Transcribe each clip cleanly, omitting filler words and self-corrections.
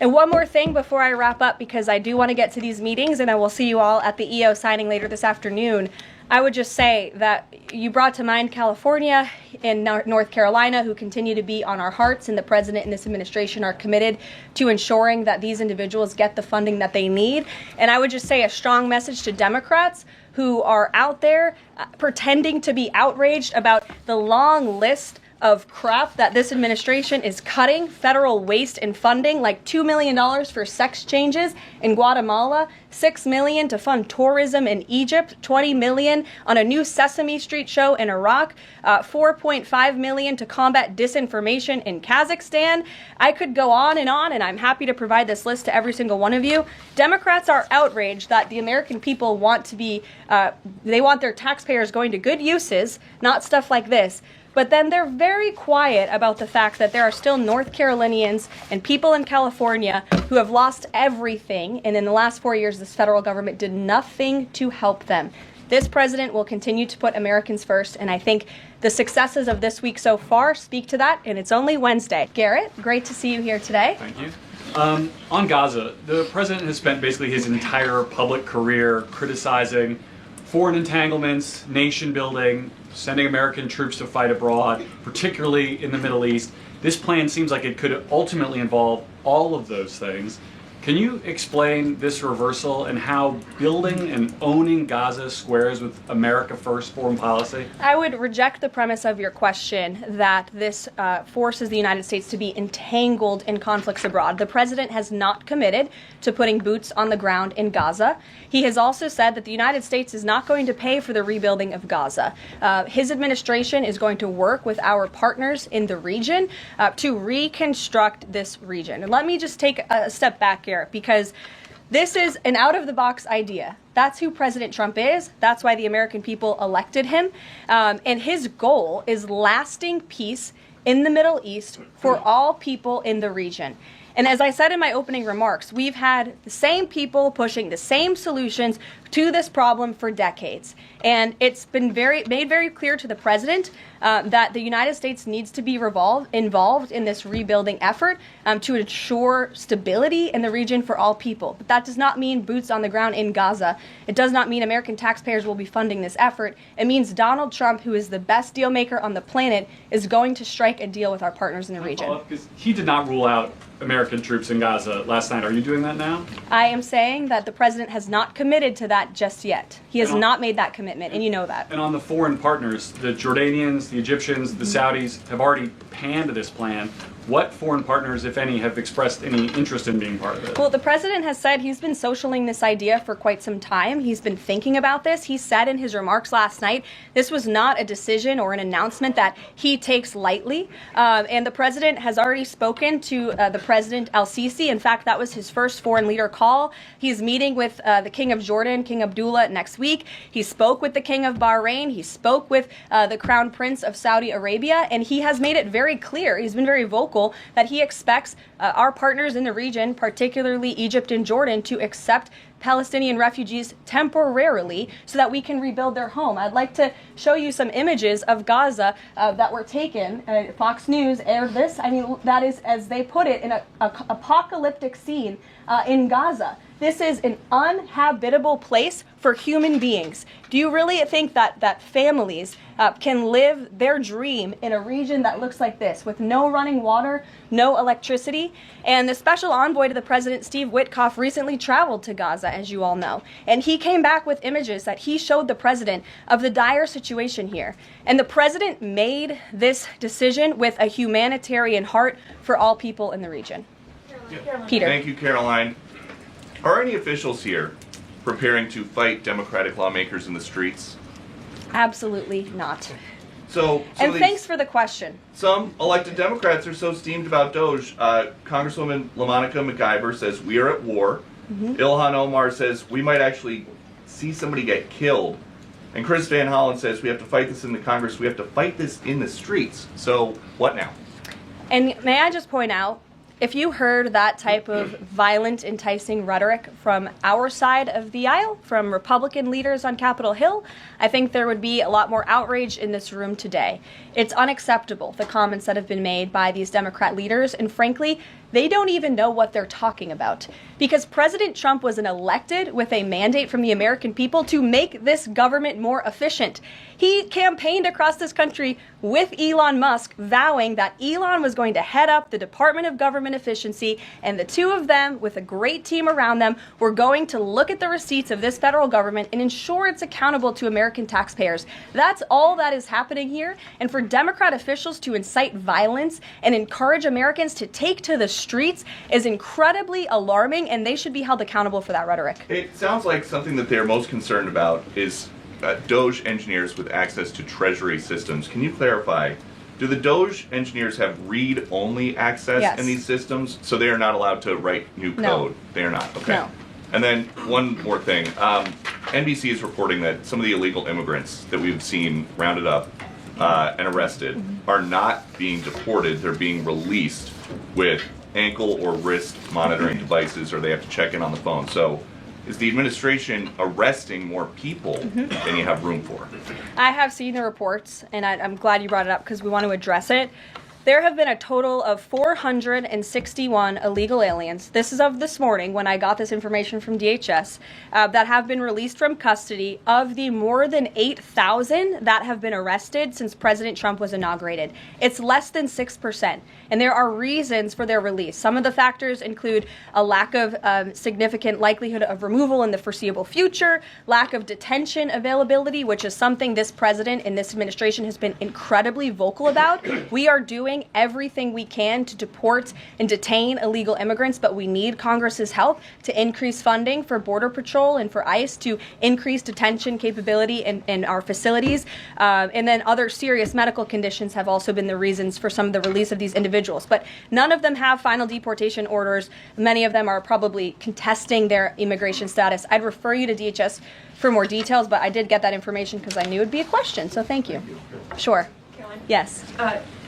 And one more thing before I wrap up, because I do want to get to these meetings and I will see you all at the EO signing later this afternoon. I would just say that you brought to mind California and North Carolina, who continue to be on our hearts, and the president and this administration are committed to ensuring that these individuals get the funding that they need. And I would just say a strong message to Democrats who are out there pretending to be outraged about the long list of crap that this administration is cutting, federal waste and funding, like $2 million for sex changes in Guatemala, $6 million to fund tourism in Egypt, $20 million on a new Sesame Street show in Iraq, $4.5 million to combat disinformation in Kazakhstan. I could go on, and I'm happy to provide this list to every single one of you. Democrats are outraged that the American people want to be, they want their taxpayers going to good uses, not stuff like this. But then they're very quiet about the fact that there are still North Carolinians and people in California who have lost everything, and in the last 4 years, this federal government did nothing to help them. This president will continue to put Americans first, and I think the successes of this week so far speak to that, and it's only Wednesday. Garrett, great to see you here today. Thank you. On Gaza, the president has spent basically his entire public career criticizing foreign entanglements, nation building, sending American troops to fight abroad, particularly in the Middle East. This plan seems like it could ultimately involve all of those things. Can you explain this reversal and how building and owning Gaza squares with America First foreign policy? I would reject the premise of your question that this forces the United States to be entangled in conflicts abroad. The president has not committed to putting boots on the ground in Gaza. He has also said that the United States is not going to pay for the rebuilding of Gaza. His administration is going to work with our partners in the region to reconstruct this region. And let me just take a step back here, because this is an out-of-the-box idea. That's who President Trump is. That's why the American people elected him. And his goal is lasting peace in the Middle East for all people in the region. And as I said in my opening remarks, we've had the same people pushing the same solutions to this problem for decades. And it's been made very clear to the president that the United States needs to be involved in this rebuilding effort to ensure stability in the region for all people. But that does not mean boots on the ground in Gaza. It does not mean American taxpayers will be funding this effort. It means Donald Trump, who is the best deal maker on the planet, is going to strike a deal with our partners in the region. Because he did not rule out American troops in Gaza last night. Are you doing that now? I am saying that the president has not committed to that just yet. He has not made that commitment, and you know that. And on the foreign partners, the Jordanians, the Egyptians, the Saudis have already panned this plan. What foreign partners, if any, have expressed any interest in being part of it? Well, the president has said he's been socialing this idea for quite some time. He's been thinking about this. He said in his remarks last night, this was not a decision or an announcement that he takes lightly. And the president has already spoken to the President al-Sisi. In fact, that was his first foreign leader call. He's meeting with the King of Jordan, King Abdullah, next week. He spoke with the King of Bahrain. He spoke with the Crown Prince of Saudi Arabia. And he has made it very clear, he's been very vocal, that he expects our partners in the region, particularly Egypt and Jordan, to accept Palestinian refugees temporarily so that we can rebuild their home. I'd like to show you some images of Gaza that were taken. Fox News aired this. I mean, that is, as they put it, in an apocalyptic scene in Gaza. This is an uninhabitable place for human beings. Do you really think that families can live their dream in a region that looks like this, with no running water, no electricity? And the special envoy to the president, Steve Witkoff, recently traveled to Gaza, as you all know. And he came back with images that he showed the president of the dire situation here. And the president made this decision with a humanitarian heart for all people in the region. Yeah. Peter. Thank you, Caroline. Are any officials here preparing to fight Democratic lawmakers in the streets? Absolutely not. So and thanks for the question. Some elected Democrats are so steamed about Doge. Congresswoman LaMonica McIver says we are at war. Ilhan Omar says we might actually see somebody get killed. And Chris Van Hollen says we have to fight this in the Congress. We have to fight this in the streets. So what now? And may I just point out, if you heard that type of violent, enticing rhetoric from our side of the aisle, from Republican leaders on Capitol Hill, I think there would be a lot more outrage in this room today. It's unacceptable, the comments that have been made by these Democrat leaders, and frankly, they don't even know what they're talking about. Because President Trump was elected with a mandate from the American people to make this government more efficient. He campaigned across this country with Elon Musk, vowing that Elon was going to head up the Department of Government Efficiency, and the two of them, with a great team around them, were going to look at the receipts of this federal government and ensure it's accountable to American taxpayers. That's all that is happening here. And for Democrat officials to incite violence and encourage Americans to take to the streets is incredibly alarming, and they should be held accountable for that rhetoric. It sounds like something that they're most concerned about is Doge engineers with access to Treasury systems. Can you clarify, do the Doge engineers have read-only access in these systems, so they are not allowed to write new code? No. They are not, okay. No. And then one more thing. NBC is reporting that some of the illegal immigrants that we've seen rounded up and arrested are not being deported. They're being released with ankle or wrist monitoring devices, or they have to check in on the phone. So is the administration arresting more people than you have room for? I have seen the reports, and I'm glad you brought it up because we want to address it. There have been a total of 461 illegal aliens. This is of this morning when I got this information from DHS that have been released from custody. Of the more than 8,000 that have been arrested since President Trump was inaugurated, it's less than 6%. And there are reasons for their release. Some of the factors include a lack of significant likelihood of removal in the foreseeable future, lack of detention availability, which is something this president and this administration has been incredibly vocal about. We are doing everything we can to deport and detain illegal immigrants, but we need Congress's help to increase funding for Border Patrol and for ICE to increase detention capability in our facilities. And then other serious medical conditions have also been the reasons for some of the release of these individuals. But none of them have final deportation orders. Many of them are probably contesting their immigration status. I'd refer you to DHS for more details, but I did get that information because I knew it'd be a question, so thank you. Sure. Caroline? Yes.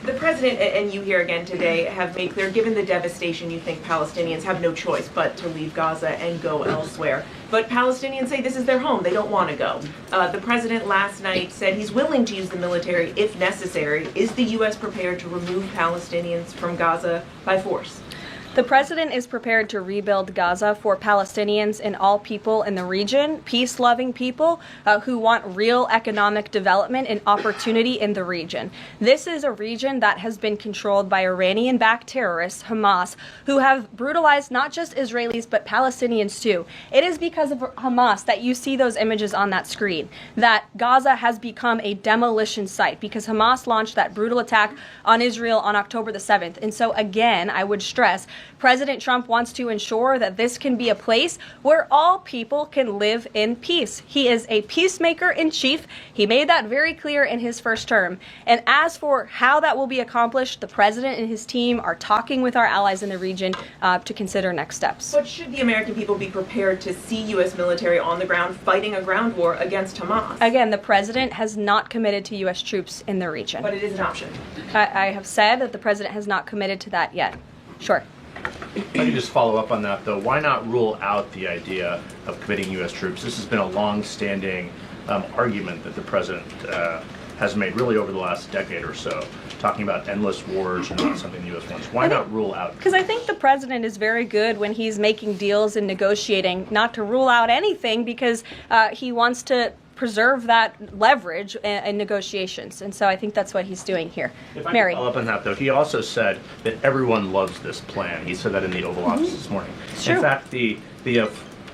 The president and you here again today have made clear, given the devastation, you think Palestinians have no choice but to leave Gaza and go elsewhere. But Palestinians say this is their home. They don't want to go. The president last night said he's willing to use the military if necessary. Is the U.S. prepared to remove Palestinians from Gaza by force? The president is prepared to rebuild Gaza for Palestinians and all people in the region, peace-loving people who want real economic development and opportunity in the region. This is a region that has been controlled by Iranian-backed terrorists, Hamas, who have brutalized not just Israelis but Palestinians too. It is because of Hamas that you see those images on that screen, that Gaza has become a demolition site because Hamas launched that brutal attack on Israel on October the 7th. And so again, I would stress, President Trump wants to ensure that this can be a place where all people can live in peace. He is a peacemaker in chief. He made that very clear in his first term. And as for how that will be accomplished, the president and his team are talking with our allies in the region to consider next steps. But should the American people be prepared to see U.S. military on the ground fighting a ground war against Hamas? Again, the president has not committed to U.S. troops in the region. But it is an option. I have said that the president has not committed to that yet. Sure. If I could just follow up on that, though, why not rule out the idea of committing U.S. troops? This has been a long-standing argument that the president has made really over the last decade or so, talking about endless wars and not something the U.S. wants. Why not rule out? Because I think the president is very good when he's making deals and negotiating not to rule out anything because he wants to preserve that leverage in negotiations. And so I think that's what he's doing here. If I Mary. can follow up on that, though, he also said that everyone loves this plan. He said that in the Oval Office this morning. It's true. In fact, the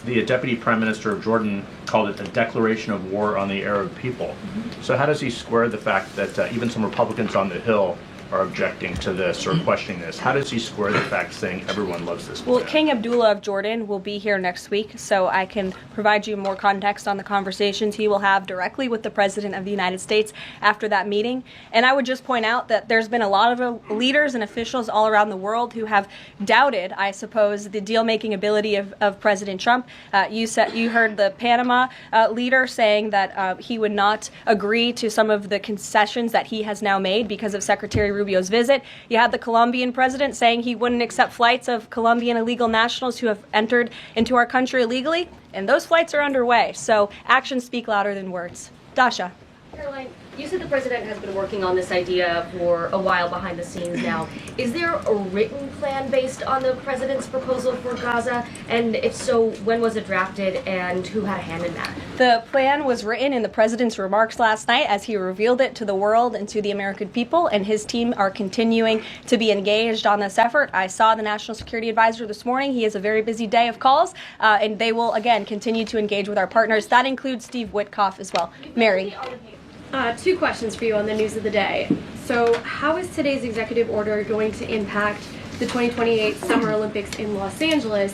Deputy Prime Minister of Jordan called it a declaration of war on the Arab people. So how does he square the fact that even some Republicans on the Hill are objecting to this or questioning this? How does he square the fact saying everyone loves this plan? Well, King Abdullah of Jordan will be here next week, so I can provide you more context on the conversations he will have directly with the President of the United States after that meeting. And I would just point out that there's been a lot of leaders and officials all around the world who have doubted, I suppose, the deal-making ability of President Trump. You heard the Panama leader saying that he would not agree to some of the concessions that he has now made because of Secretary Rubio's visit. You had the Colombian president saying he wouldn't accept flights of Colombian illegal nationals who have entered into our country illegally, and those flights are underway. So actions speak louder than words. Dasha. Caroline, You said the president has been working on this idea for a while behind the scenes now. Is there a written plan based on the president's proposal for Gaza? And if so, when was it drafted and who had a hand in that? The plan was written in the president's remarks last night as he revealed it to the world and to the American people, and his team are continuing to be engaged on this effort. I saw the National Security Advisor this morning. He has a very busy day of calls, and they will, again, continue to engage with our partners. That includes Steve Witkoff as well. Mary. Two questions for you on the news of the day. So, how is today's executive order going to impact the 2028 Summer Olympics in Los Angeles?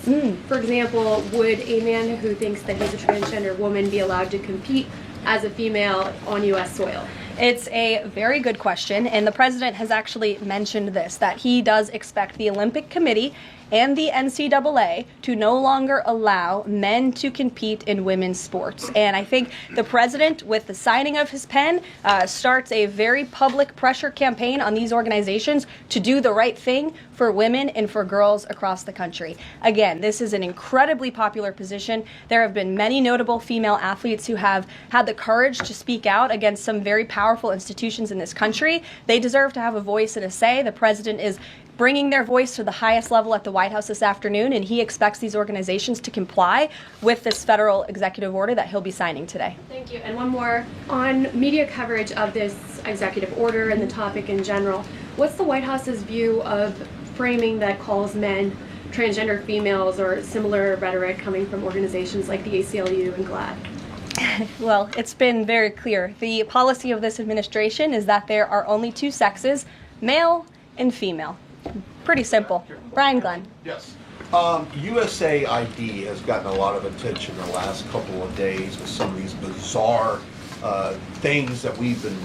For example, would a man who thinks that he's a transgender woman be allowed to compete as a female on U.S. soil? It's a very good question, and the president has actually mentioned this, that he does expect the Olympic Committee and the NCAA to no longer allow men to compete in women's sports. And I think the president, with the signing of his pen, starts a very public pressure campaign on these organizations to do the right thing for women and for girls across the country. Again, this is an incredibly popular position. There have been many notable female athletes who have had the courage to speak out against some very powerful institutions in this country. They deserve to have a voice and a say. The president is bringing their voice to the highest level at the White House this afternoon, and he expects these organizations to comply with this federal executive order that he'll be signing today. Thank you. And one more. On media coverage of this executive order and the topic in general, what's the White House's view of framing that calls men transgender females or similar rhetoric coming from organizations like the ACLU and GLAAD? Well, it's been very clear. The policy of this administration is that there are only two sexes, male and female. Pretty simple. Brian Glenn. Yes. USAID has gotten a lot of attention the last couple of days with some of these bizarre things that we've been,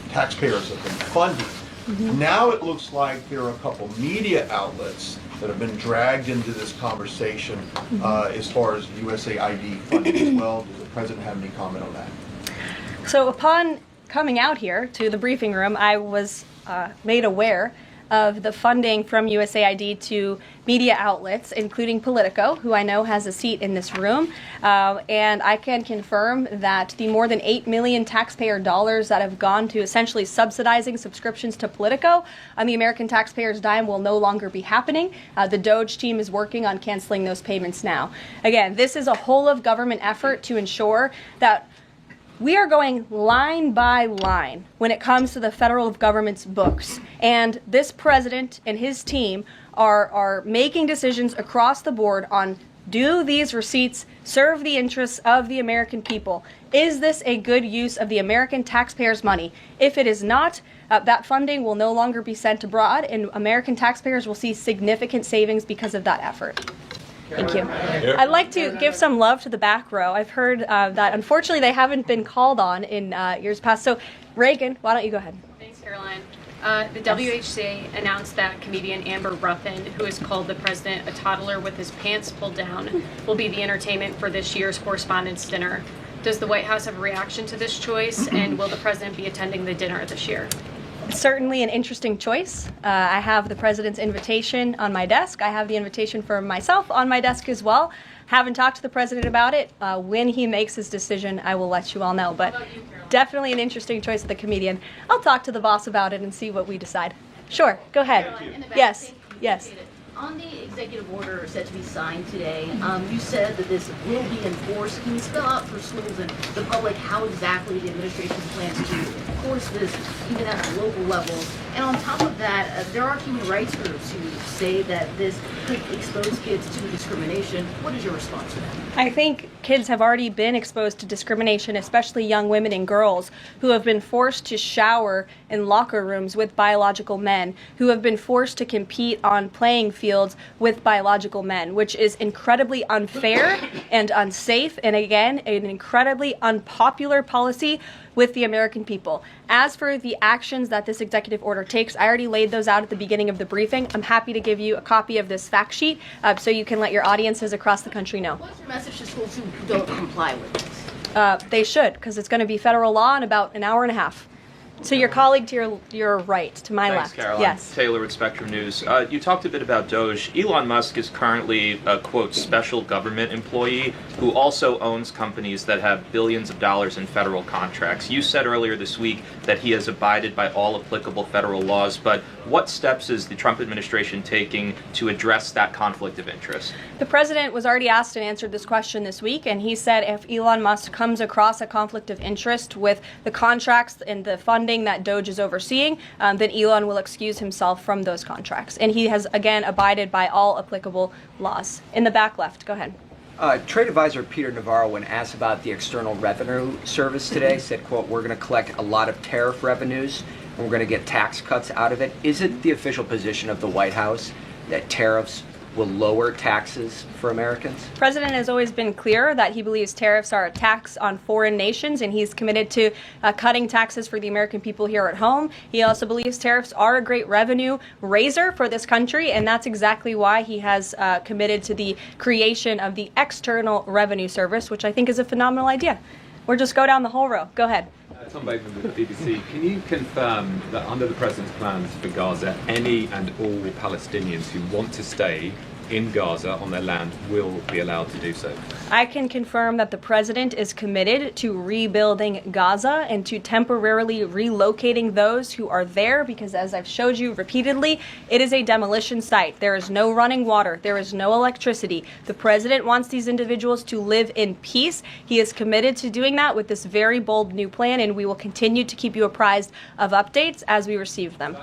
taxpayers have been funding. Now it looks like there are a couple media outlets that have been dragged into this conversation as far as USAID funding as well. Does the president have any comment on that? So upon coming out here to the briefing room, I was made aware of the funding from USAID to media outlets, including Politico, who I know has a seat in this room. And I can confirm that the more than $8 million taxpayer dollars that have gone to essentially subsidizing subscriptions to Politico on the American taxpayers' dime will no longer be happening. The DOJ team is working on canceling those payments now. Again, this is a whole of government effort to ensure that we are going line by line when it comes to the federal government's books. And this president and his team are making decisions across the board on, do these receipts serve the interests of the American people? Is this a good use of the American taxpayers' money? If it is not, that funding will no longer be sent abroad, and American taxpayers will see significant savings because of that effort. Thank you. I'd like to give some love to the back row. I've heard that unfortunately they haven't been called on in years past. So Reagan, why don't you go ahead? Thanks, Caroline. The WHC announced that comedian Amber Ruffin, who has called the president a toddler with his pants pulled down, will be the entertainment for this year's Correspondents' Dinner. Does the White House have a reaction to this choice, and will the president be attending the dinner this year? Certainly an interesting choice. I have the president's invitation on my desk. I have the invitation for myself on my desk as well. Haven't talked to the president about it. When he makes his decision, I will let you all know. But definitely an interesting choice of the comedian. I'll talk to the boss about it and see what we decide. Sure, go ahead. Yes, yes. On the executive order set to be signed today, you said that this will be enforced. Can you spell out for schools and the public how exactly the administration plans to enforce this, even at the local level? And on top of that, there are human rights groups who say that this could expose kids to discrimination. What is your response to that? I think kids have already been exposed to discrimination, especially young women and girls who have been forced to shower in locker rooms with biological men, who have been forced to compete on playing fields with biological men, which is incredibly unfair and unsafe, and again, an incredibly unpopular policy with the American people. As for the actions that this executive order takes, I already laid those out at the beginning of the briefing. I'm happy to give you a copy of this fact sheet so you can let your audiences across the country know. What's your message to schools who don't comply with this? They should, because it's going to be federal law in about an hour and a half. So your colleague to your right, to my Thanks, left. Caroline. Yes. Taylor with Spectrum News. You talked a bit about Doge. Elon Musk is currently a, quote, special government employee who also owns companies that have billions of dollars in federal contracts. You said earlier this week that he has abided by all applicable federal laws, but what steps is the Trump administration taking to address that conflict of interest? The president was already asked and answered this question this week, and he said if Elon Musk comes across a conflict of interest with the contracts and the funding that Doge is overseeing, then Elon will excuse himself from those contracts. And he has, again, abided by all applicable laws. In the back left, go ahead. Trade advisor Peter Navarro, when asked about the External Revenue Service today, said, quote, we're going to collect a lot of tariff revenues and we're going to get tax cuts out of it. Is it the official position of the White House that tariffs will lower taxes for Americans? The president has always been clear that he believes tariffs are a tax on foreign nations, and he's committed to cutting taxes for the American people here at home. He also believes tariffs are a great revenue raiser for this country, and that's exactly why he has committed to the creation of the External Revenue Service, which I think is a phenomenal idea. We'll just go down the whole row. Go ahead. Tom Bateman with the BBC. Can you confirm that under the President's plans for Gaza, any and all Palestinians who want to stay in Gaza on their land will be allowed to do so? I can confirm that the president is committed to rebuilding Gaza and to temporarily relocating those who are there because, as I've showed you repeatedly, it is a demolition site. There is no running water. There is no electricity. The president wants these individuals to live in peace. He is committed to doing that with this very bold new plan, and we will continue to keep you apprised of updates as we receive them.